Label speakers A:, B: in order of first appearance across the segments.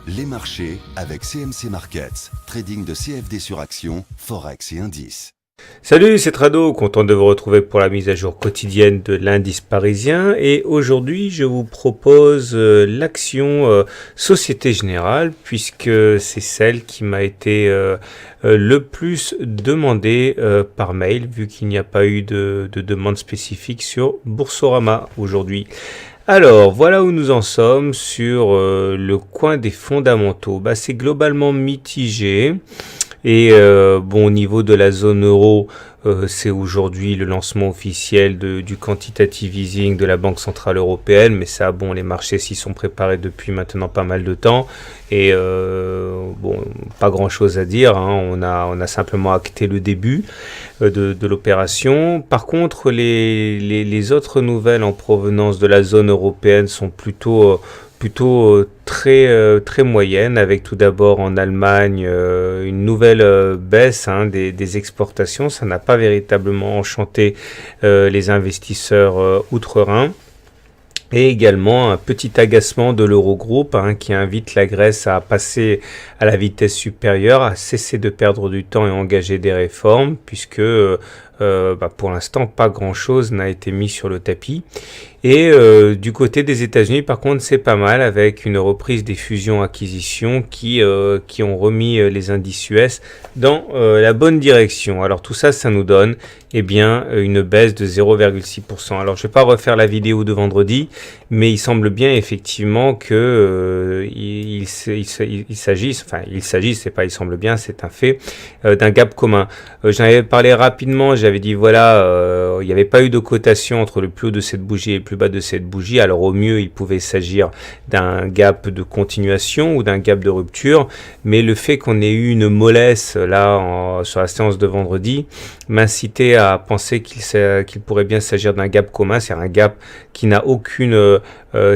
A: Les marchés avec CMC Markets, trading de CFD sur action, Forex et indices.
B: Salut, c'est Trado, content de vous retrouver pour la mise à jour quotidienne de l'indice parisien et aujourd'hui je vous propose l'action Société Générale puisque c'est celle qui m'a été le plus demandée par mail vu qu'il n'y a pas eu de demande spécifique sur Boursorama aujourd'hui. Alors, voilà où nous en sommes sur le coin des fondamentaux. C'est globalement mitigé. Et bon, au niveau de la zone euro, c'est aujourd'hui le lancement officiel du quantitative easing de la Banque Centrale Européenne. Mais ça, bon, les marchés s'y sont préparés depuis maintenant pas mal de temps. Et bon, pas grand-chose à dire, hein. On a simplement acté le début de l'opération. Par contre, les autres nouvelles en provenance de la zone européenne sont plutôt très moyenne, avec tout d'abord en Allemagne une nouvelle baisse des exportations. Ça n'a pas véritablement enchanté les investisseurs outre-Rhin. Et également un petit agacement de l'Eurogroupe qui invite la Grèce à passer à la vitesse supérieure, à cesser de perdre du temps et engager des réformes, puisque pour l'instant pas grand-chose n'a été mis sur le tapis. Et du côté des États-Unis, par contre, c'est pas mal avec une reprise des fusions-acquisitions qui ont remis les indices US dans la bonne direction. Alors tout ça, ça nous donne une baisse de 0,6%. Alors je vais pas refaire la vidéo de vendredi, mais il semble bien effectivement que il s'agit, c'est pas il semble bien, c'est un fait, d'un gap commun. J'en avais parlé rapidement, j'avais dit voilà, il n'y avait pas eu de cotation entre le plus haut de cette bougie et le plus bas de cette bougie. Alors au mieux, il pouvait s'agir d'un gap de continuation ou d'un gap de rupture, mais le fait qu'on ait eu une mollesse là sur la séance de vendredi m'incitait à penser qu'il pourrait bien s'agir d'un gap commun. C'est un gap qui n'a aucune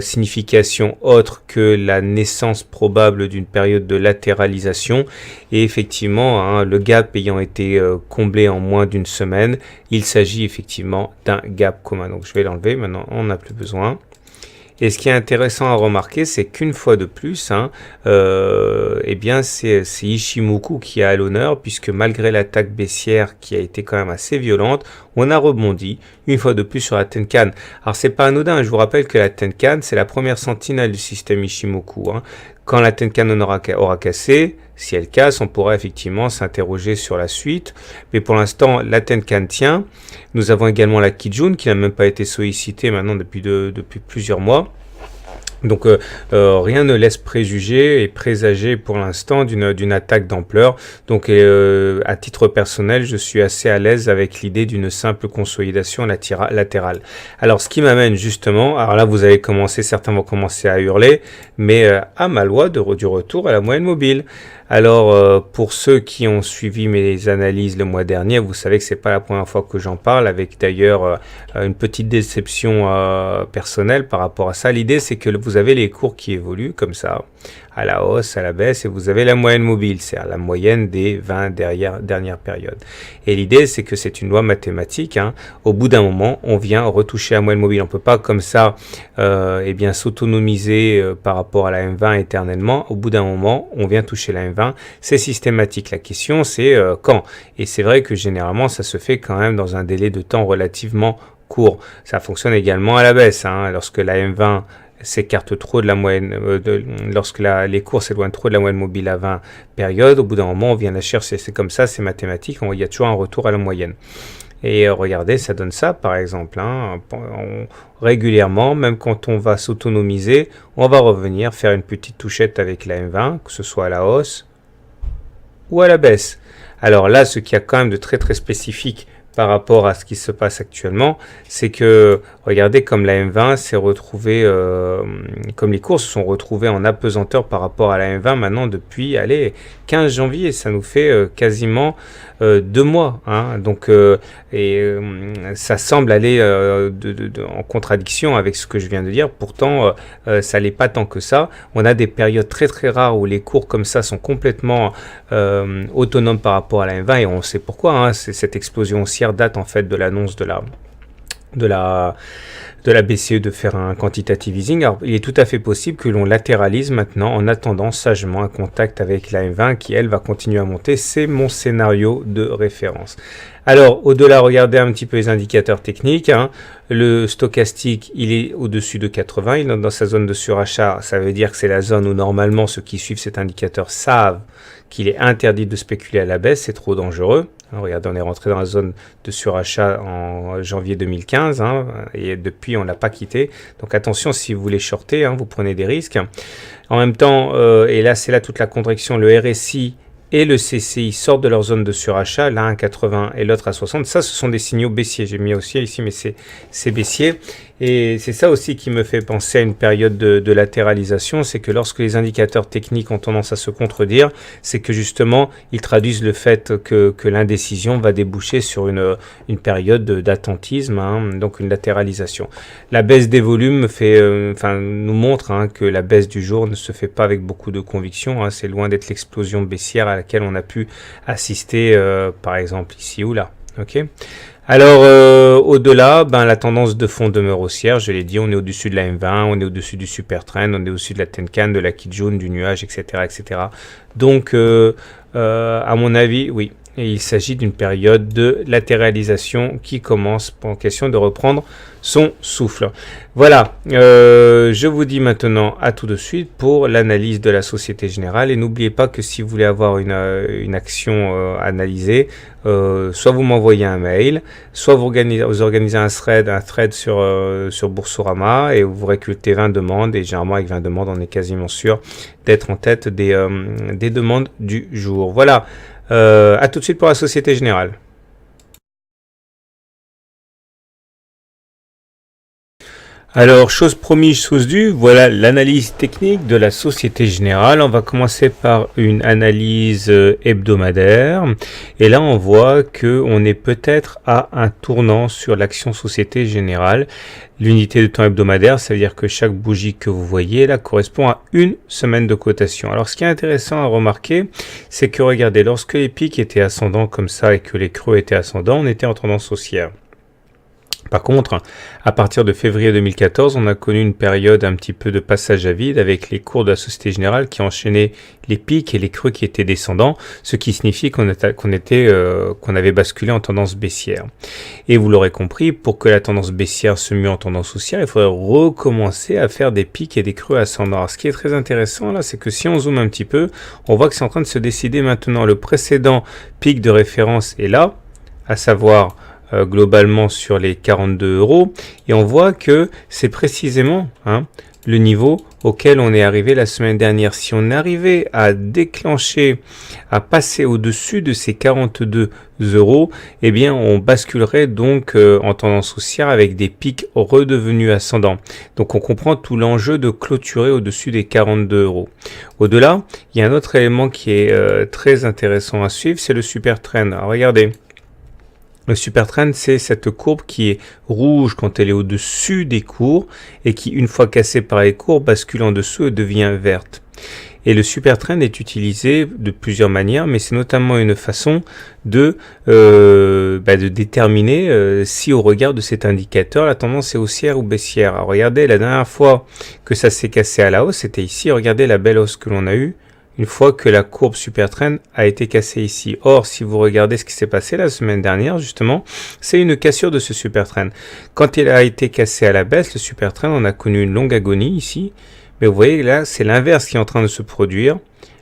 B: signification autre que la naissance probable d'une période de latéralisation. Et effectivement, le gap ayant été comblé en moins d'une semaine, il s'agit effectivement d'un gap commun. Donc je vais l'enlever, maintenant on n'a plus besoin. Et ce qui est intéressant à remarquer, c'est qu'une fois de plus, c'est Ichimoku qui est à l'honneur, puisque malgré l'attaque baissière qui a été quand même assez violente, on a rebondi une fois de plus sur la Tenkan. Alors c'est pas anodin, je vous rappelle que la Tenkan, c'est la première sentinelle du système Ichimoku. Quand la Tenkan aura cassé, si elle casse, on pourra effectivement s'interroger sur la suite. Mais pour l'instant, la Tenkan tient. Nous avons également la Kijun qui n'a même pas été sollicitée maintenant depuis plusieurs mois. Donc rien ne laisse préjuger et présager pour l'instant d'une attaque d'ampleur. Donc à titre personnel, je suis assez à l'aise avec l'idée d'une simple consolidation latérale. Alors ce qui m'amène justement, alors là certains vont commencer à hurler, mais à ma loi du retour à la moyenne mobile. Alors pour ceux qui ont suivi mes analyses le mois dernier, vous savez que c'est pas la première fois que j'en parle, avec d'ailleurs une petite déception personnelle par rapport à ça. L'idée c'est que vous avez les cours qui évoluent comme ça, à la hausse, à la baisse, et vous avez la moyenne mobile, c'est-à-dire la moyenne des 20 dernières périodes. Et l'idée c'est que c'est une loi mathématique. Au bout d'un moment, on vient retoucher la moyenne mobile. On peut pas comme ça s'autonomiser par rapport à la M20 éternellement. Au bout d'un moment, on vient toucher la M20. C'est systématique. La question c'est quand. Et c'est vrai que généralement ça se fait quand même dans un délai de temps relativement court. Ça fonctionne également à la baisse. Lorsque la M20 s'écarte trop de la moyenne, lorsque les cours s'éloignent trop de la moyenne mobile à 20 périodes, au bout d'un moment on vient la chercher. C'est comme ça, c'est mathématique. Il y a toujours un retour à la moyenne. Et regardez, ça donne ça par exemple. Régulièrement, même quand on va s'autonomiser, on va revenir faire une petite touchette avec la M20, que ce soit à la hausse ou à la baisse. Alors là, ce qui a quand même de très très spécifique par rapport à ce qui se passe actuellement, c'est que, regardez comme la M20 s'est retrouvée, comme les cours se sont retrouvés en apesanteur par rapport à la M20 maintenant depuis, 15 janvier, ça nous fait quasiment 2 mois. Donc, ça semble aller en contradiction avec ce que je viens de dire. Pourtant, ça l'est pas tant que ça. On a des périodes très très rares où les cours comme ça sont complètement autonomes par rapport à la M20 et on sait pourquoi. Cette explosion haussière date en fait de l'annonce de de la BCE de faire un quantitative easing. Alors, il est tout à fait possible que l'on latéralise maintenant en attendant sagement un contact avec la M20 qui, elle, va continuer à monter. C'est mon scénario de référence. Alors, au-delà, regardez un petit peu les indicateurs techniques. Le stochastique, il est au-dessus de 80. Il est dans sa zone de surachat. Ça veut dire que c'est la zone où, normalement, ceux qui suivent cet indicateur savent qu'il est interdit de spéculer à la baisse. C'est trop dangereux. Regardez, on est rentré dans la zone de surachat en janvier 2015 et depuis on l'a pas quitté. Donc attention, si vous voulez shorter, vous prenez des risques. En même temps, et là c'est là toute la contraction, le RSI et le CCI sortent de leur zone de surachat, l'un à 80 et l'autre à 60. Ça, ce sont des signaux baissiers. J'ai mis aussi ici, mais c'est baissier. Et c'est ça aussi qui me fait penser à une période de latéralisation, c'est que lorsque les indicateurs techniques ont tendance à se contredire, c'est que justement, ils traduisent le fait que l'indécision va déboucher sur une période d'attentisme, donc une latéralisation. La baisse des volumes nous montre que la baisse du jour ne se fait pas avec beaucoup de conviction. C'est loin d'être l'explosion baissière à laquelle on a pu assister, par exemple ici ou là. Ok. Alors, au-delà, la tendance de fond demeure haussière. Je l'ai dit, on est au-dessus de la M20, on est au-dessus du super trend, on est au-dessus de la Tenkan, de la Kijun, du nuage, etc., etc. Donc, à mon avis, oui, il s'agit d'une période de latéralisation qui commence pour question de reprendre son souffle. Voilà, je vous dis maintenant à tout de suite pour l'analyse de la Société Générale. Et n'oubliez pas que si vous voulez avoir une action analysée, soit vous m'envoyez un mail, soit vous organisez un thread sur Boursorama et vous récoltez 20 demandes. Et généralement avec 20 demandes, on est quasiment sûr d'être en tête des demandes du jour. Voilà, à tout de suite pour la Société Générale. Alors, chose promise, chose due, voilà l'analyse technique de la Société Générale. On va commencer par une analyse hebdomadaire. Et là, on voit qu'on est peut-être à un tournant sur l'action Société Générale. L'unité de temps hebdomadaire, ça veut dire que chaque bougie que vous voyez là correspond à une semaine de cotation. Alors, ce qui est intéressant à remarquer, c'est que regardez, lorsque les pics étaient ascendants comme ça et que les creux étaient ascendants, on était en tendance haussière. Par contre, à partir de février 2014, on a connu une période un petit peu de passage à vide avec les cours de la Société Générale qui enchaînaient les pics et les creux qui étaient descendants, ce qui signifie qu'on avait basculé en tendance baissière. Et vous l'aurez compris, pour que la tendance baissière se mue en tendance haussière, il faudrait recommencer à faire des pics et des creux ascendants. Alors, ce qui est très intéressant là, c'est que si on zoome un petit peu, on voit que c'est en train de se décider maintenant. Le précédent pic de référence est là, à savoir globalement sur les 42 €, et on voit que c'est précisément le niveau auquel on est arrivé la semaine dernière. Si on arrivait à déclencher, à passer au-dessus de ces 42 €, eh bien on basculerait donc en tendance haussière avec des pics redevenus ascendants. Donc on comprend tout l'enjeu de clôturer au-dessus des 42 €. Au-delà, il y a un autre élément qui est très intéressant à suivre, c'est le super trend. Alors regardez. Le super trend, c'est cette courbe qui est rouge quand elle est au-dessus des cours et qui, une fois cassée par les cours, bascule en dessous et devient verte. Et le super trend est utilisé de plusieurs manières, mais c'est notamment une façon de déterminer si au regard de cet indicateur, la tendance est haussière ou baissière. Alors regardez, la dernière fois que ça s'est cassé à la hausse, c'était ici. Regardez la belle hausse que l'on a eue une fois que la courbe super trend a été cassée ici. Or, si vous regardez ce qui s'est passé la semaine dernière, justement, c'est une cassure de ce super trend. Quand il a été cassé à la baisse, le super trend, on a connu une longue agonie ici. Mais vous voyez, là, c'est l'inverse qui est en train de se produire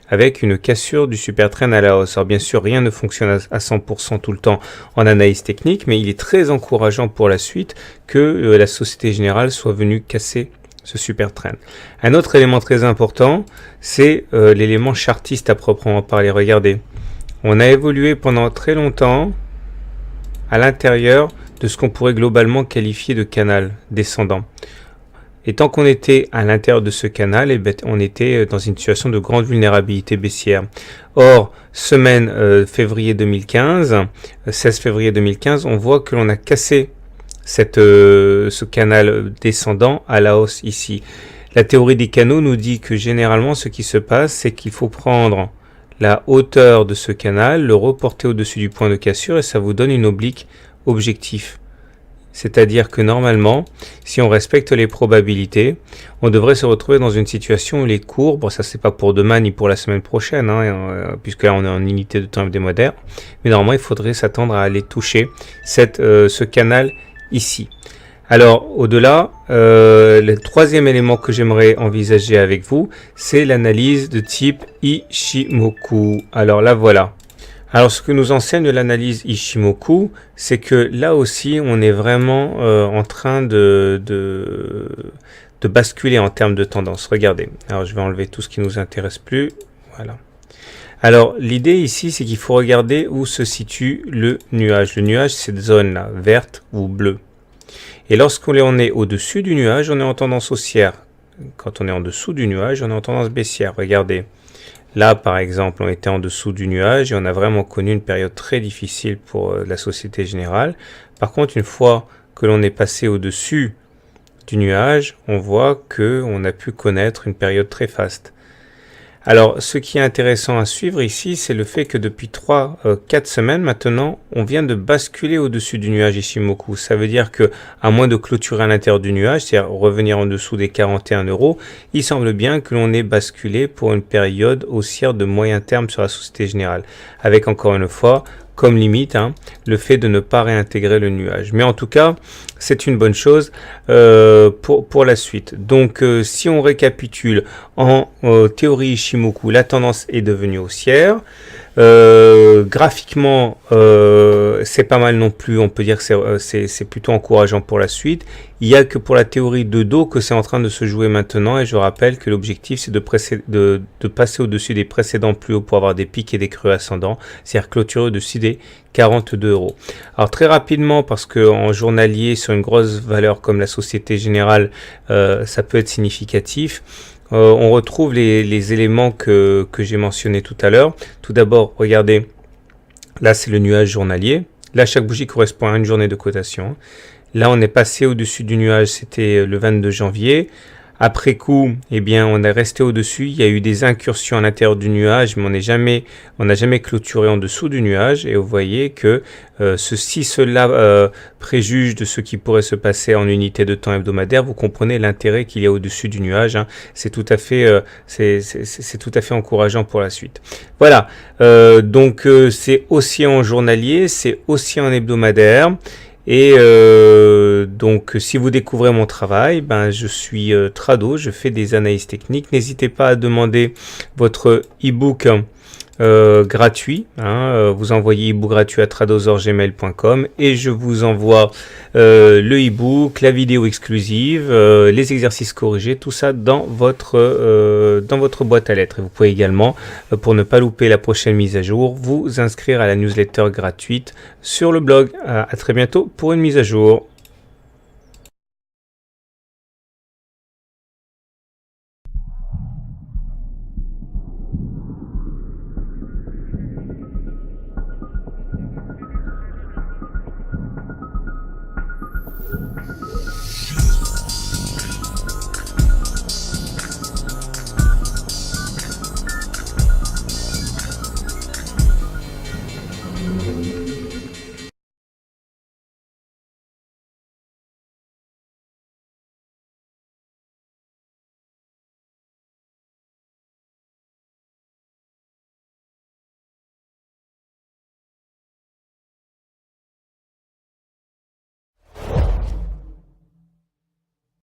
B: avec une cassure du super trend à la hausse. Alors bien sûr, rien ne fonctionne à 100% tout le temps en analyse technique, mais il est très encourageant pour la suite que la Société Générale soit venue casser ce super trend. Un autre élément très important, c'est l'élément chartiste à proprement parler. Regardez, on a évolué pendant très longtemps à l'intérieur de ce qu'on pourrait globalement qualifier de canal descendant. Et tant qu'on était à l'intérieur de ce canal, on était dans une situation de grande vulnérabilité baissière. Or, semaine février 2015, 16 février 2015, on voit que l'on a cassé ce canal descendant à la hausse ici. La théorie des canaux nous dit que généralement ce qui se passe, c'est qu'il faut prendre la hauteur de ce canal, le reporter au-dessus du point de cassure et ça vous donne une oblique objectif. C'est-à-dire que normalement, si on respecte les probabilités, on devrait se retrouver dans une situation où les cours, bon ça c'est pas pour demain ni pour la semaine prochaine, puisque là on est en unité de temps hebdomadaire, mais normalement il faudrait s'attendre à aller toucher ce canal ici. Alors au-delà, le troisième élément que j'aimerais envisager avec vous, c'est l'analyse de type Ishimoku. Alors là voilà. Alors ce que nous enseigne l'analyse Ishimoku, c'est que là aussi on est vraiment en train de basculer en termes de tendance. Regardez, alors je vais enlever tout ce qui nous intéresse plus. Voilà. Alors l'idée ici, c'est qu'il faut regarder où se situe le nuage. Le nuage, c'est cette zone-là, verte ou bleue. Et lorsqu'on est au-dessus du nuage, on est en tendance haussière. Quand on est en dessous du nuage, on est en tendance baissière. Regardez. Là, par exemple, on était en dessous du nuage et on a vraiment connu une période très difficile pour la Société Générale. Par contre, une fois que l'on est passé au-dessus du nuage, on voit qu'on a pu connaître une période très faste. Alors, ce qui est intéressant à suivre ici, c'est le fait que depuis 3-4 semaines maintenant, on vient de basculer au-dessus du nuage Ishimoku. Ça veut dire que, à moins de clôturer à l'intérieur du nuage, c'est-à-dire revenir en dessous des 41 €, il semble bien que l'on ait basculé pour une période haussière de moyen terme sur la Société Générale. Avec encore une fois, comme limite, le fait de ne pas réintégrer le nuage. Mais en tout cas, c'est une bonne chose pour la suite. Donc, si on récapitule en théorie Ishimoku, la tendance est devenue haussière. Graphiquement, c'est pas mal non plus. On peut dire que c'est plutôt encourageant pour la suite. Il n'y a que pour la théorie de dos que c'est en train de se jouer maintenant. Et je rappelle que l'objectif, c'est de passer au-dessus des précédents plus hauts pour avoir des pics et des creux ascendants. C'est-à-dire clôturer au-dessus des 42 €. Alors très rapidement, parce qu'en journalier, sur une grosse valeur comme la Société Générale, ça peut être significatif. On retrouve les éléments que j'ai mentionnés tout à l'heure. Tout d'abord, regardez, là c'est le nuage journalier. Là, chaque bougie correspond à une journée de cotation. Là, on est passé au-dessus du nuage, c'était le 22 janvier. Après coup, eh bien, on est resté au-dessus. Il y a eu des incursions à l'intérieur du nuage, mais on n'a jamais clôturé en dessous du nuage. Et vous voyez que cela préjuge de ce qui pourrait se passer en unité de temps hebdomadaire. Vous comprenez l'intérêt qu'il y a au-dessus du nuage. C'est tout à fait, c'est tout à fait encourageant pour la suite. Voilà. Donc, c'est aussi en journalier, c'est aussi en hebdomadaire. Et donc, si vous découvrez mon travail, je suis Trado, je fais des analyses techniques. N'hésitez pas à demander votre e-book gratuit. Vous envoyez e-book gratuit à tradozorgmail.com et je vous envoie le e-book, la vidéo exclusive, les exercices corrigés, tout ça dans votre boîte à lettres. Et vous pouvez également, pour ne pas louper la prochaine mise à jour, vous inscrire à la newsletter gratuite sur le blog. À très bientôt pour une mise à jour.